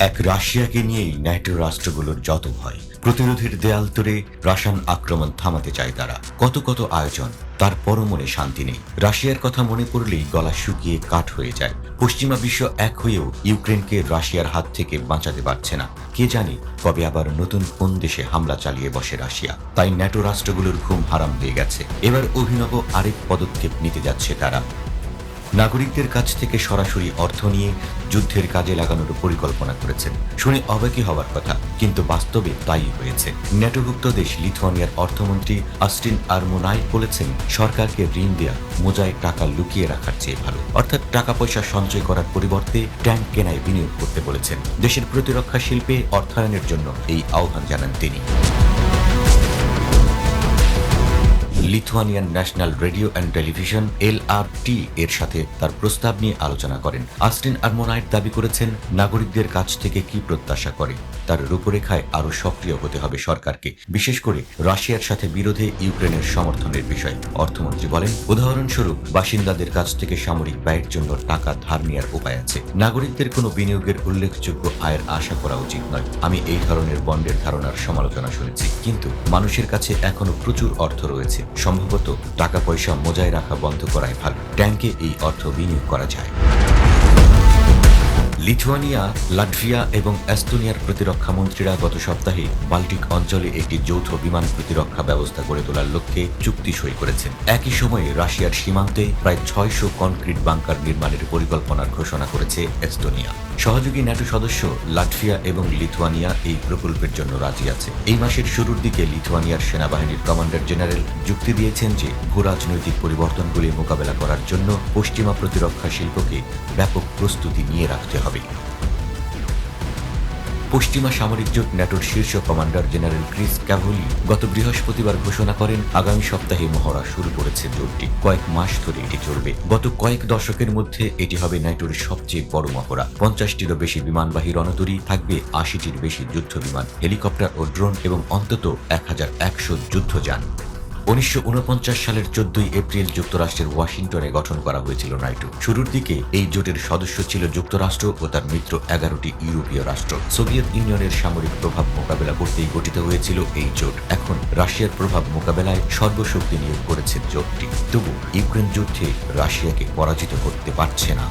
এক রাশিয়াকে নিয়েই ন্যাটো রাষ্ট্রগুলোর যত ভয়। প্রতিরোধের দেয়াল তোড়ে রাশিয়ান আক্রমণ থামাতে চায় তারা। কত কত আয়োজন, তারপরও মনে শান্তি নেই। রাশিয়ার কথা মনে পড়লেই গলা শুকিয়ে কাঠ হয়ে যায়। পশ্চিমা বিশ্ব এক হয়েও ইউক্রেনকে রাশিয়ার হাত থেকে বাঁচাতে পারছে না। কে জানে কবে আবার নতুন কোন দেশে হামলা চালিয়ে বসে রাশিয়া। তাই ন্যাটো রাষ্ট্রগুলোর ঘুম হারাম হয়ে গেছে। এবার অভিনব আরেক পদক্ষেপ নিতে যাচ্ছে তারা। নাগরিকদের কাছ থেকে সরাসরি অর্থ নিয়ে যুদ্ধের কাজে লাগানোর পরিকল্পনা করেছেন। শুনে অবাকই হওয়ার কথা, কিন্তু বাস্তবে তাই হয়েছে। ন্যাটোভুক্ত দেশ লিথুয়ানিয়ার অর্থমন্ত্রী আস্টিন আরমোনাই বলেছেন, সরকারকে ঋণ দেয়া মোজায় টাকা লুকিয়ে রাখার চেয়ে ভালো। অর্থাৎ টাকা পয়সা সঞ্চয় করার পরিবর্তে ট্যাঙ্ক কেনায় বিনিয়োগ করতে বলেছেন। দেশের প্রতিরক্ষা শিল্পে অর্থায়নের জন্য এই আহ্বান জানান তিনি। Lithuanian national radio and television LRT এর সাথে তার প্রস্তাব নিয়ে আলোচনা করেন। আস্টিন আরমোনাইট দাবি করেছেন, নাগরিকদের কাছ থেকে কি প্রত্যাশা করে তার রূপরেখায় আরও সক্রিয় হতে হবে সরকারকে, বিশেষ করে রাশিয়ার সাথে বিরোধে ইউক্রেনের সমর্থনের বিষয়ে। অর্থমন্ত্রী বলেন, উদাহরণস্বরূপ বাসিন্দাদের কাছ থেকে সামরিক ব্যয়ের জন্য টাকা ধার নেওয়ার উপায় আছে। নাগরিকদের কোনো বিনিয়োগের উল্লেখযোগ্য আয়ের আশা করা উচিত নয়। আমি এই ধরনের বন্ডের ধারণার সমালোচনা শুনেছি, কিন্তু মানুষের কাছে এখনো প্রচুর অর্থ রয়েছে। সম্ভবত টাকা পয়সা মোজায় রাখা বন্ধ করাই ভালো। ট্যাঙ্কে এই অর্থ বিনিয়োগ করা যায়। লিথুয়ানিয়া, লাটভিয়া এবং এস্তোনিয়ার প্রতিরক্ষা মন্ত্রীরা গত সপ্তাহে বাল্টিক অঞ্চলে একটি যৌথ বিমান প্রতিরক্ষা ব্যবস্থা গড়ে তোলার লক্ষ্যে চুক্তি সই করেছেন। একই সময়ে রাশিয়ার সীমান্তে প্রায় ৬০০ কনক্রিট বাংকার নির্মাণের পরিকল্পনার ঘোষণা করেছে এস্তোনিয়া। সহযোগী ন্যাটো সদস্য লাটভিয়া এবং লিথুয়ানিয়া এই প্রকল্পের জন্য রাজি আছে। এই মাসের শুরুর দিকে লিথুয়ানিয়ার সেনাবাহিনীর কমান্ডার জেনারেল যুক্তি দিয়েছেন যে ভূরাজনৈতিক পরিবর্তনগুলি মোকাবেলা করার জন্য পশ্চিমা প্রতিরক্ষা শিল্পকে ব্যাপক প্রস্তুতি নিয়ে রাখতে হবে। পশ্চিমা সামরিক জোট ন্যাটোর শীর্ষ কমান্ডার জেনারেল ক্রিস ক্যাভোলি গত বৃহস্পতিবার ঘোষণা করেন, আগামী সপ্তাহে মহড়া শুরু করেছে জোটটি। কয়েক মাস ধরে এটি চলবে। গত কয়েক দশকের মধ্যে এটি হবে ন্যাটোর সবচেয়ে বড় মহড়া। ৫০টিরও বেশি বিমানবাহী রণতরী থাকবে, ৮০টির বেশি যুদ্ধ বিমান, হেলিকপ্টার ও ড্রোন এবং অন্তত ১১০০ যুদ্ধযান। ১৯৪৯ সালের ১৪ই এপ্রিল যুক্তরাষ্ট্রের ওয়াশিংটনে গঠন করা হয়েছিল নাটো। শুরুর দিকে এই জোটের সদস্য ছিল যুক্তরাষ্ট্র ও তার মিত্র ১১টি ইউরোপীয় রাষ্ট্র। সোভিয়েত ইউনিয়নের সামরিক প্রভাব মোকাবেলা করতেই গঠিত হয়েছিল এই জোট। এখন রাশিয়ার প্রভাব মোকাবেলায় সর্বশক্তি নিয়োগ করেছে জোটটি। তবু ইউক্রেন যুদ্ধে রাশিয়াকে পরাজিত করতে পারছে না।